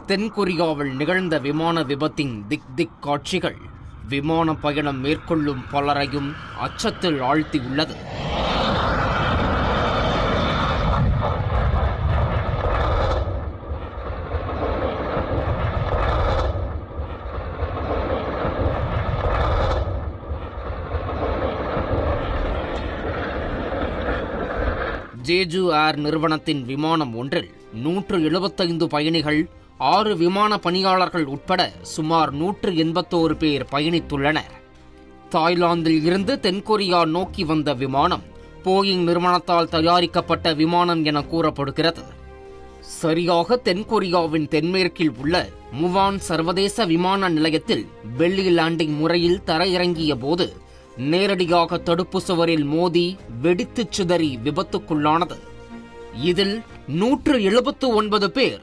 தென்கொரியாவில் நிகழ்ந்த விமான விபத்தின் திக் காட்சிகள் விமான பயணம் மேற்கொள்ளும் பலரையும் அச்சத்தில் ஆழ்த்தியுள்ளது. ஜேஜு ஏர் நிறுவனத்தின் விமானம் ஒன்றில் 175 பயணிகள், 6 விமான பணியாளர்கள் உட்பட சுமார் 181 பேர் பயணித்துள்ளனர். தாய்லாந்தில் இருந்து தென்கொரியா நோக்கி வந்த விமானம் போயிங் நிறுவனத்தால் தயாரிக்கப்பட்ட விமானம் என கூறப்படுகிறது. சரியாக தென்கொரியாவின் தென்மேற்கில் உள்ள முவான் சர்வதேச விமான நிலையத்தில் பெல்லி லேண்டிங் முறையில் தரையிறங்கிய போது நேரடியாக தடுப்பு சுவரில் மோதி வெடித்து சிதறி விபத்துக்குள்ளானது. இதில் 179 பேர்